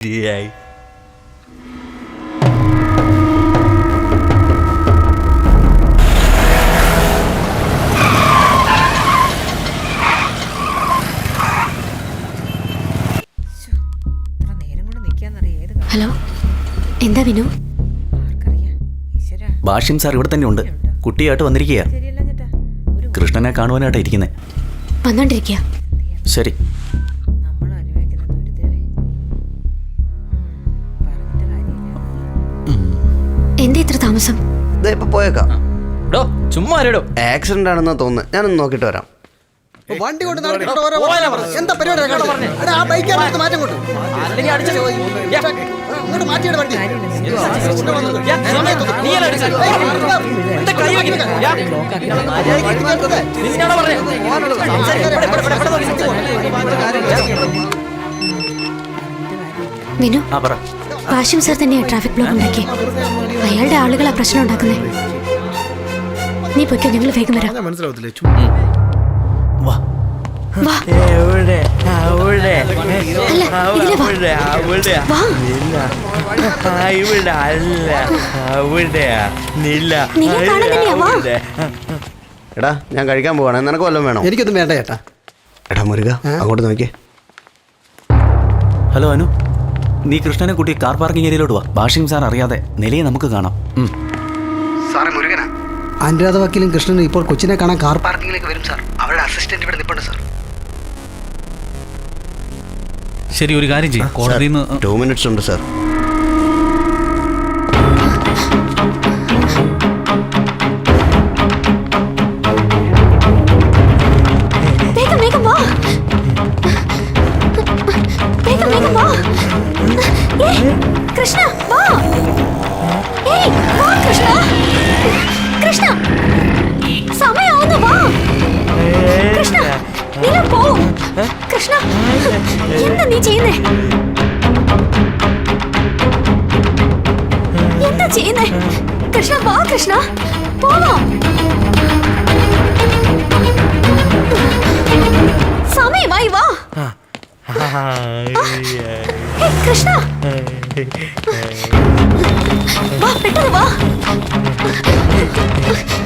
Hello, എന്താ വിനു? ഭാഷ്യം sir ഇവിടെ തന്നെ ഉണ്ട്. കുട്ടിയായിട്ട് വന്നിരിക്കുക. കൃഷ്ണനെ കാണുവാനായിട്ടാ ഇരിക്കുന്നത്. വന്നോണ്ടിരിക്കുക. ശരി. എന്താ ഇത്ര താമസം? പോയേക്കാം. ചുമ്മാ ആക്സിഡന്റ് ആണെന്ന് തോന്നുന്നു. ഞാനൊന്ന് നോക്കിട്ട് വരാം. വണ്ടി കൊണ്ട് എന്താ പരിപാടി? മാറ്റം കൊണ്ട് ഇങ്ങോട്ട് മാറ്റിയുടെ വണ്ടി. വിനു, ഭാഷ്യം സാർ തന്നെയാ ട്രാഫിക് ബ്ലോക്ക് ഉണ്ടാക്കി. അയാളുടെ ആളുകളാ പ്രശ്നം ഉണ്ടാക്കുന്നേ. നീ പൊയ്ക്കോ, ഞങ്ങൾ വേഗം വരാം. മനസ്സിലാവത്തില്ലേ? വാ. അല്ല, ഇതിലെ വാ. വാ. നിന്നെ കാണാൻ തന്നെയാ. വാ. എടാ, ഞാൻ കഴിക്കാൻ പോവാണ്. നിനക്ക് വല്ലതും വേണോ? എനിക്കൊന്നും വേണ്ട ചേട്ടാ. എടാ മുരുക, അങ്ങോട്ട് നോക്കിയേ. ഹലോ അനു, നീ കൃഷ്ണനെ കൂട്ടി കാർ പാർക്കിംഗ് ഏരിയയിലോട്ട് വാ. ഭാഷ്യം സാർ അറിയാതെ നിലയെ നമുക്ക് കാണാം. സാറേ മുരുകനാ. അനുരാധ വക്കീലും കൃഷ്ണനും ഇപ്പോൾ കൊച്ചിനെ കാണാൻ കാർ പാർക്കിംഗിലേക്ക് വരും സാർ. അവരുടെ അസിസ്റ്റന്റ് ഇവിടെ നിൽപ്പുണ്ട് സാർ. ശരി, ഒരു കാര്യം ചെയ്യും. കോടതിയിൽ നിന്ന് 2 minutes ഉണ്ട് സാർ. വേഗം വാ. വേഗം വാ. കൃഷ്ണ, വാ. വാ കൃഷ്ണ. കൃഷ്ണ, സമയാവുന്നു. വാ കൃഷ്ണ. നീ പോ. കൃഷ്ണ, എന്താ നീ ചെയ്യുന്നേ? എന്താ ചെയ്യുന്നേ? കൃഷ്ണ, വാ കൃഷ്ണ, പോവാം. സമയമായി. വാ. കൃഷ്ണ, വാ, പെട്ടെന്ന് വാ.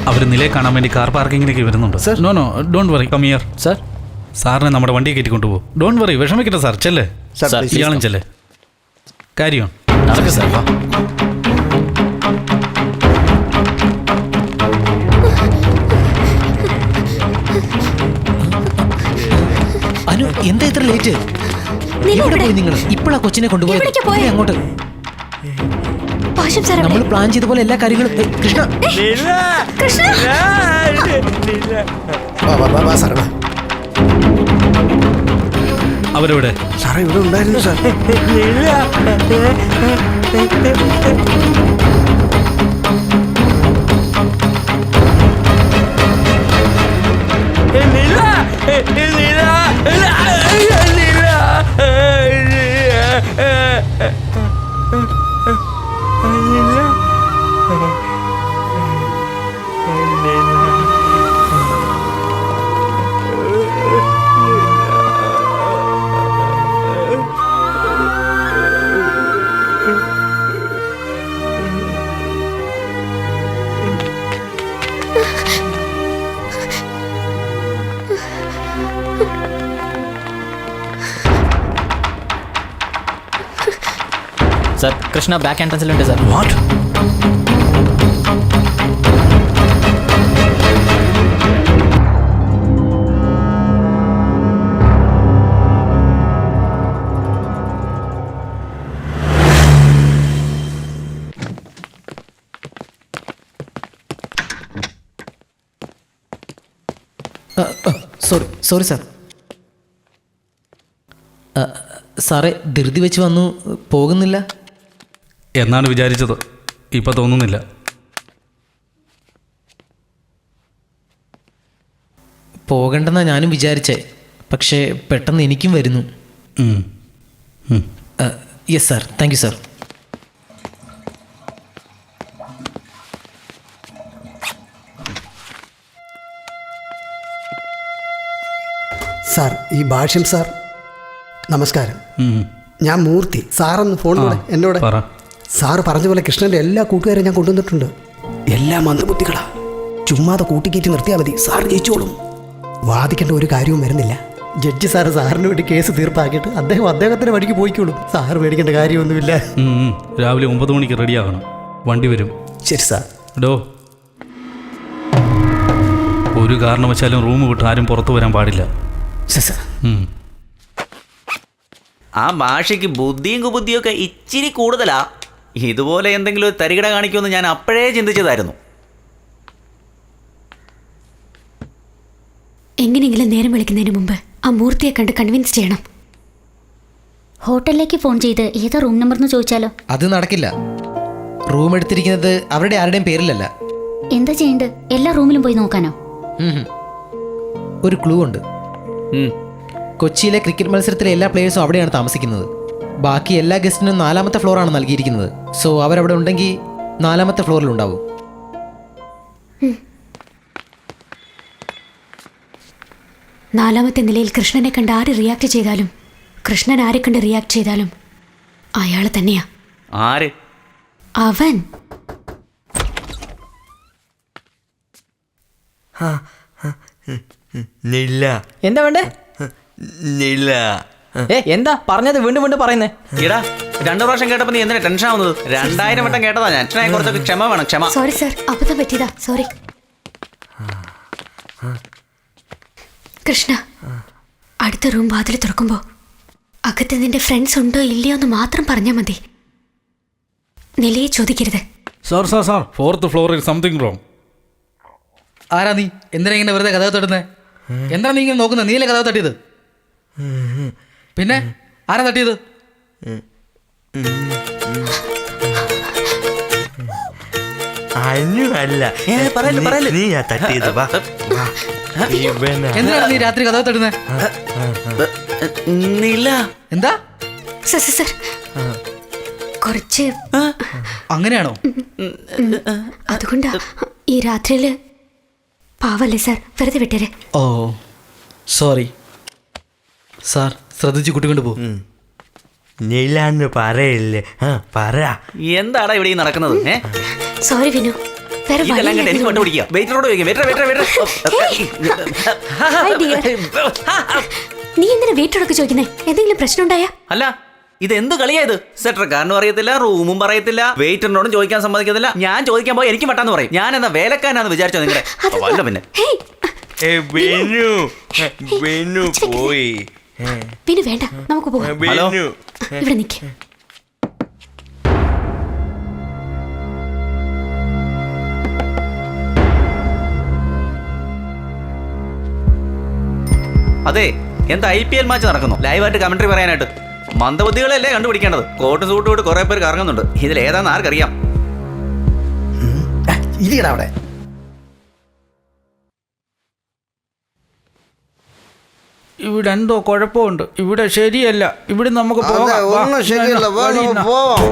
അവര് നിലയെ കാണാൻ വേണ്ടി കാർ പാർക്കിങ്ങിലേക്ക് വരുന്നുണ്ട്. No don't worry, come here. Sir, സാറിനെ നമ്മുടെ വണ്ടിയെ കയറ്റി കൊണ്ടുപോകും. ഡോണ്ട് വറി, വിഷമിക്കട്ടെ സാർ. ചെല്ലേ, ഇയാളും ചെല്ലേ. കാര്യം നടക്ക് സാർ. വാ. അനു, എന്താ ഇത്ര ലേറ്റ്? നിങ്ങൾ ഇപ്പോഴാ കൊച്ചിനെ കൊണ്ടുപോയി അങ്ങോട്ട്. നമ്മൾ പ്ലാൻ ചെയ്ത പോലെ എല്ലാ കാര്യങ്ങളും. കൃഷ്ണ, അവരെവിടെ? സാറേ ഇവിടെ ഉണ്ടായിരുന്നു സാർ. സാർ, കൃഷ്ണ ബാക്ക് എൻട്രൻസിലുണ്ട് സാർ. വാട്ട്? Sorry sir. സാറേ, ധൃതി വെച്ച് വന്നു, പോകുന്നില്ല എന്നാണ് വിചാരിച്ചത്. ഇപ്പം തോന്നുന്നില്ല. പോകണ്ടെന്നാ ഞാനും വിചാരിച്ചേ. പക്ഷേ പെട്ടെന്ന് എനിക്കും വരുന്നു. Yes sir, thank you sir. Sir, ഈ ഭാഷ്യം സാർ, നമസ്കാരം. ഞാൻ മൂർത്തി. സാറൊന്ന് ഫോൺ കൂടെ എന്നോട്. പറ. സാറ് പറഞ്ഞ പോലെ കൃഷ്ണൻ്റെ എല്ലാ കൂട്ടുകാരെയും ഞാൻ കൊണ്ടുവന്നിട്ടുണ്ട്. എല്ലാം മന്ദബുദ്ധികളാ. ചുമ്മാതെ കൂട്ടിക്കയറ്റി നിർത്തിയാൽ മതി, സാറ് ജയിച്ചോളും. വാദിക്കേണ്ട ഒരു കാര്യവും വരുന്നില്ല. ജഡ്ജി സാറിന് വേണ്ടി കേസ് തീർപ്പാക്കിയിട്ട് അദ്ദേഹത്തിന്റെ വഴിക്ക് പോയിക്കോളും. സാറ് മേടിക്കേണ്ട കാര്യമൊന്നുമില്ല. രാവിലെ 9 മണിക്ക് റെഡിയാകണം, വണ്ടി വരും. ശരി സാർ. ഡോ, ഒരു കാരണവശാലും റൂം വിട്ട് ആരും പുറത്തു വരാൻ പാടില്ല. ശരി സാർ. ആ ഭാഷയ്ക്ക് ബുദ്ധിയും കുബുദ്ധിയൊക്കെ ഇച്ചിരി കൂടുതലാ. ഇതുപോലെ എന്തെങ്കിലും ഒരു തരികിട കാണിക്കുമെന്ന് ഞാൻ അപ്പോഴേ ചിന്തിച്ചതായിരുന്നു. എങ്ങനെയെങ്കിലും നേരം വിളിക്കുന്നതിന് മുമ്പ് ആ മൂർത്തിയെ കണ്ട് കൺവിൻസ് ചെയ്യണം. ഹോട്ടലിലേക്ക് ഫോൺ ചെയ്ത് ഏതാ റൂം നമ്പർ എന്ന് ചോദിച്ചാലോ? അത് നടക്കില്ല. റൂം എടുത്തിരിക്കുന്നത് അവരുടെ ആരുടെയും പേരിലല്ല. എന്താ ചെയ്യേണ്ടത്? എല്ലാ റൂമിലും പോയി നോക്കാനോ? ഒരു ക്ലൂ ഉണ്ട്. കൊച്ചിയിലെ ക്രിക്കറ്റ് മത്സരത്തിലെ എല്ലാ പ്ലേയേഴ്സും അവിടെയാണ് താമസിക്കുന്നത്. ബാക്കി എല്ലാ ഗസ്റ്റിനും 4ാമത്തെ ഫ്ലോറാണ് നൽകിയിരിക്കുന്നത്. സോ അവരവിടെ ഉണ്ടെങ്കിൽ 4ാമത്തെ ഫ്ലോറിൽ ഉണ്ടാവും. നാലാമത്തെ നിലയിൽ കൃഷ്ണനെ കണ്ട് ആര് റിയാക്ട് ചെയ്താലും, കൃഷ്ണൻ ആരെ കണ്ട് റിയാക്ട് ചെയ്താലും അയാൾ തന്നെയാ. ആര്? അവൻ. എന്താ വേണ്ടേ? എന്താ പറഞ്ഞത്? വീണ്ടും വീണ്ടും പറയുന്നേ. എടാ, 2 പ്രാവശ്യം കേട്ടപ്പോ നീ എന്തിനാ ടെൻഷൻ ആവുന്നത്? 2000 വട്ടം കേട്ടതാ ഞാൻ. കുറച്ചൊക്കെ ക്ഷമ വേണം, ക്ഷമ. സോറി സാർ, അബദ്ധം പറ്റിയതാ, സോറി. കൃഷ്ണ, അടുത്ത റൂം വാതിൽ തുറക്കുമ്പോ അകത്ത് നിന്റെ ഫ്രണ്ട്സ് ഉണ്ടോ ഇല്ലയോ എന്ന് മാത്രം പറഞ്ഞാൽ മതി. നിലയെ ചോദിക്കരുത്. സാർ 4th ഫ്ലോറിൽ സംതിങ് റോങ്. ആരാ നീ? എന്തിനാ ഇങ്ങനെ വെറുതെ കഥ തട്ടുന്നത്? എന്താ നീ ഇങ്ങനെ നോക്കുന്നത്? നീയല്ലേ കഥ തട്ടിയത്? പിന്നെ ആരാ തട്ടിയത്? എന്തിനാണ് നീ രാത്രി കഥ തട്ടുന്നത്? എന്താ സർ, കുറച്ച് അങ്ങനെയാണോ? അതുകൊണ്ടാ ഈ രാത്രിയില്. പാവല്ലേ സാർ, വെറുതെ വിട്ടേരെ. ഓ സോറി സാർ. ശ്രദ്ധിച്ച് കുട്ടിക്കൊണ്ട് പോകും. നീലാന്ന് പറയില്ലേ? പറ. എന്താടാ ഇവിടെ ഈ നടക്കുന്നത്? സോറി വിനു, വേറെ ഇതെല്ലാം കണ്ട് എനിക്ക് കൊണ്ട് പിടിക്കുക. വെയിറ്ററോട് ചോദിക്കാം. നീ എന്തിനാ വെയിറ്ററോടൊക്കെ ചോദിക്കുന്നേ? എന്തെങ്കിലും പ്രശ്നം ഉണ്ടായാ? അല്ല, ഇത് എന്ത് കളിയായത്? സെക്രട്ടറിക്കാരനും അറിയത്തില്ല, റൂമും പറയത്തില്ല, വെയിറ്ററിനോടും ചോദിക്കാൻ സമ്മതിക്കത്തില്ല. ഞാൻ ചോദിക്കാൻ പോയി എനിക്ക് മട്ടാന്ന് പറയും. ഞാൻ എന്നാ വേലക്കാരനാന്ന് വിചാരിച്ചോ നിങ്ങളെ? വല്ല പിന്നെ പോയി. പിന്നെ വേണ്ട, നമുക്ക് പോകാം. ഹലോ, ഇവിടെ നിൽക്ക്. അതെ, എന്താ IPL മാച്ച് നടക്കുന്നു, ലൈവായിട്ട് കമന്ററി പറയാനായിട്ട്. മന്ദബുദ്ധികളല്ലേ കണ്ടുപിടിക്കേണ്ടത്. കോട്ടും സൂട്ടും ഇട്ട് കുറെ പേര് കറങ്ങുന്നുണ്ട്. ഇതിൽ ഏതാന്ന് ആർക്കറിയാം? ഇരിക്കടാ അവിടെ. ഇവിടെ എന്തോ കുഴപ്പമുണ്ട്. ഇവിടെ ശരിയല്ല. ഇവിടെ നമുക്ക് ഒന്നും ശരിയല്ല. പോവാം.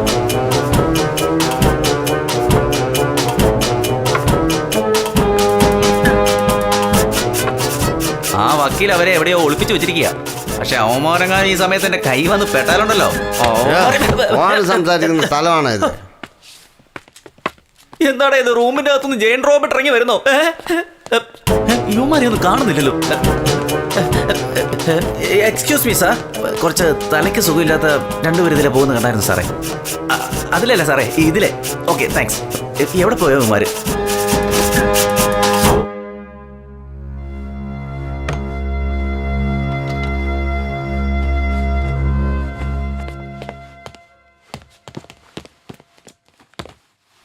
ആ വക്കീൽ അവരെ എവിടെയോ ഒളിപ്പിച്ചു വെച്ചിരിക്കുക. പക്ഷെ അവമാനങ്ങാൻ ഈ സമയത്ത് എന്റെ കൈ വന്ന് പെട്ടാലുണ്ടല്ലോ. സംസാരിക്കുന്ന സ്ഥലമാണ് ഇത്. എന്താടാ ഇത്? റൂമിന്റെ അകത്തുനിന്ന് ജെയിൻ റോബർട്ട് ഇറങ്ങി വരുന്നോ? യുവമാരെ ഒന്നും കാണുന്നില്ലല്ലോ. എക്സ്ക്യൂസ് മീ സാർ, കുറച്ച് തലയ്ക്ക് സുഖമില്ലാത്ത 2 പേര് ഇതിലെ പോകുന്ന കണ്ടായിരുന്നു സാറേ. അതിലല്ലേ സാറേ, ഇതിലെ. Okay, thanks. എവിടെ പോയോ യുവമാര്?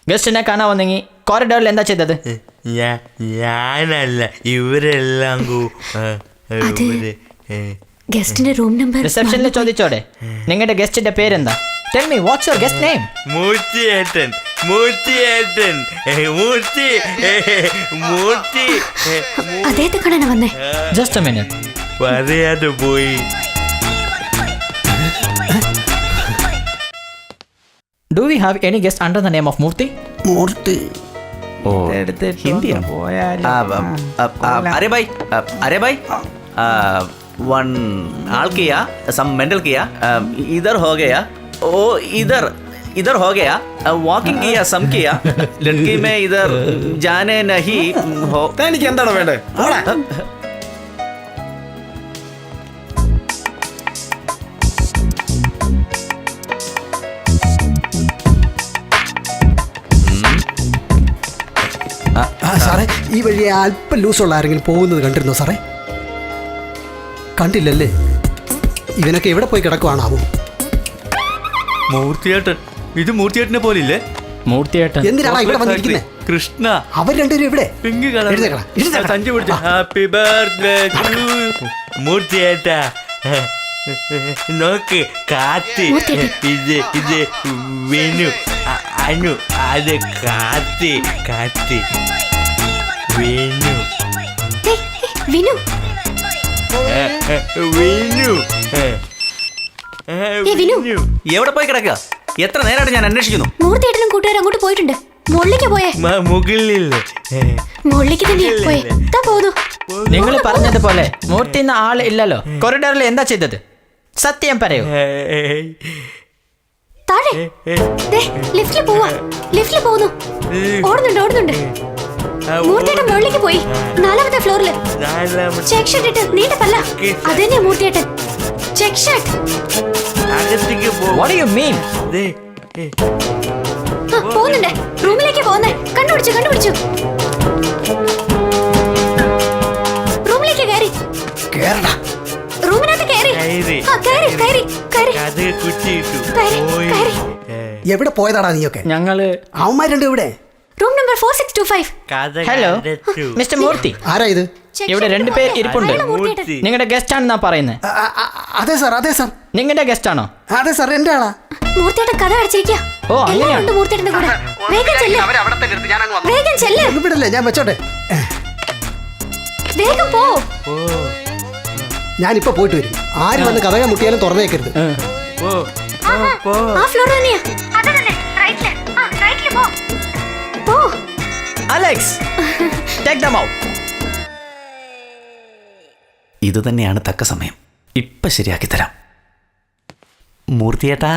ഗസ്റ്റിനെ കാണാൻ വന്നെങ്കിൽ കോറിഡോറിൽ എന്താ ചെയ്തത്? ഞാനല്ല, ഇവരെല്ലാം ഗസ്റ്റിന്റെ റൂം നമ്പർ റിസപ്ഷനിൽ ചോദിച്ചോടെ നിങ്ങളുടെ ഗസ്റ്റിന്റെ പേരെന്താ? Tell me what's your guest name? മൂർത്തിയേട്ടൻ. അദ്ദേഹത്തെ കാണാനാ വന്നേ. Just a minute. പറയാതെ പോയി. Do we have any guest under the name of Murthy? Murthy. ഓ, ഹിന്ദിയാണ്. അരെ ഭായ്, वन आल किया सम मेंटल किया इधर हो गया ओ इधर इधर हो गया वॉकिंग किया सम किया लड़की में इधर जाने नहीं हो എനിക്ക് എന്താണ് വേണ്ടത് സാറേ ഈ വഴി അല്പം ലൂസുള്ള ആരെങ്കിലും പോകുന്നത് കണ്ടിരുന്നോ സാറേ? കണ്ടില്ലല്ലേ? ഇവനൊക്കെ എവിടെ പോയി കിടക്കുവാണാവോ? മൂർത്തിയേട്ടൻ ഇത് മൂർത്തിയേട്ടനെ പോലില്ലേ മൂർത്തിയേട്ടൻ എന്തിനാണ് ഇവിടെ വന്നിരിക്കുന്നത്? കൃഷ്ണ അവർ രണ്ടുപേരും എവിടെ? പിങ്ക് എഴുന്നേക്കടാ, എഴുന്നേക്കടാ. സഞ്ജു പിടിച്ച ഹാപ്പി ബർത്ത്ഡേ മൂർത്തിയേട്ടാ നോക്ക് കാറ്റ് ഇത് ഇത് വിനു അനു അത് കാറ്റ് കാറ്റ് വിനു വിനു വിനു വിനു. എവിടെ പോയി കിടക്കുക? എത്ര നേരമായിട്ട് ഞാൻ അന്വേഷിക്കുന്നു. മൂർത്തിയേട്ടനും കൂട്ടുകാരും അങ്ങോട്ട് പോയിട്ടുണ്ട്. മുകളിലേക്ക് പോയേ. മുകളിൽ മുകളിലേക്ക് തന്നെയാ പോയെ. താ പോന്നു. നിങ്ങൾ പറഞ്ഞതുപോലെ മൂർത്തി എന്ന ആൾ ഇല്ലല്ലോ. കൊറിഡോറിൽ എന്താ ചെയ്തത്? സത്യം പറയൂ. താഴെ ലിഫ്റ്റിൽ പോവാ. ലിഫ്റ്റിൽ പോകുന്നു. ഓടുന്നുണ്ട് ഓടുന്നുണ്ട്. മൂർത്തിയേട്ടൻ മുകളിലേക്ക് പോയി. 4ാമത്തെ ഫ്ലോറിൽ ചെക്ക് ഷർട്ട് ഇട്ട് നീണ്ട പല്ല. അതന്നെ മൂർത്തിയേട്ടൻ. Check shirt. What do you mean? പോകുന്നുണ്ട്. റൂമിലേക്ക് പോകുന്നേ. കണ്ടുപിടിച്ചു കണ്ടുപിടിച്ചു. റൂമിലേക്ക് കയറി. കേറടാ. റൂമിനകത്ത് കയറി. ആ കയറി കയറി കയറി കയറി. എവിടെ പോയതാടാ നീയൊക്കെ? ഞങ്ങള് അവന്മാർ രണ്ടും ഇവിടെ. Room number 4625. ഹലോ മിസ്റ്റർ മൂർത്തി, ആരാ ഇത്? ഇവിടെ 2 പേർ ഇരിപ്പുണ്ട്. നിങ്ങളുടെ ഗസ്റ്റ് ആണെന്നാ പറയുന്നത്. അതെ സാർ, അതെ സാർ. നിങ്ങളുടെ ഗസ്റ്റ് ആണോ? അതെ സാർ, എന്റെ ആളാ. മൂർത്തിയേട്ടൻ കഥ അടച്ചിരിക്കുക. ഓ, അങ്ങനെയാണ്. മൂർത്തിയേട്ടന്റെ കൂടെ. വേഗം ചെല്ല്. വേഗം ചെല്ല്. ഒന്നും വിടല്ലേ, ഞാൻ വെച്ചോട്ടെ. വേഗം പോ. ഞാനിപ്പോ പോയിട്ട് വരും. ആര് വന്ന് കഥക മുട്ടിയാലും തുറന്നേക്കരുത്. ആ ഫ്ലോർ തന്നെയാ. അത് തന്നെ. റൈറ്റില്. ആ റൈറ്റില് പോ. പോ. Alex, take them out. ഇത് തന്നെയാണ് തക്ക സമയം. ഇപ്പൊ ശരിയാക്കി തരാം. മൂർത്തിയേട്ടാ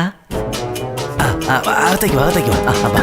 അകത്തേക്ക് വാ, അകത്തേക്ക് വാ.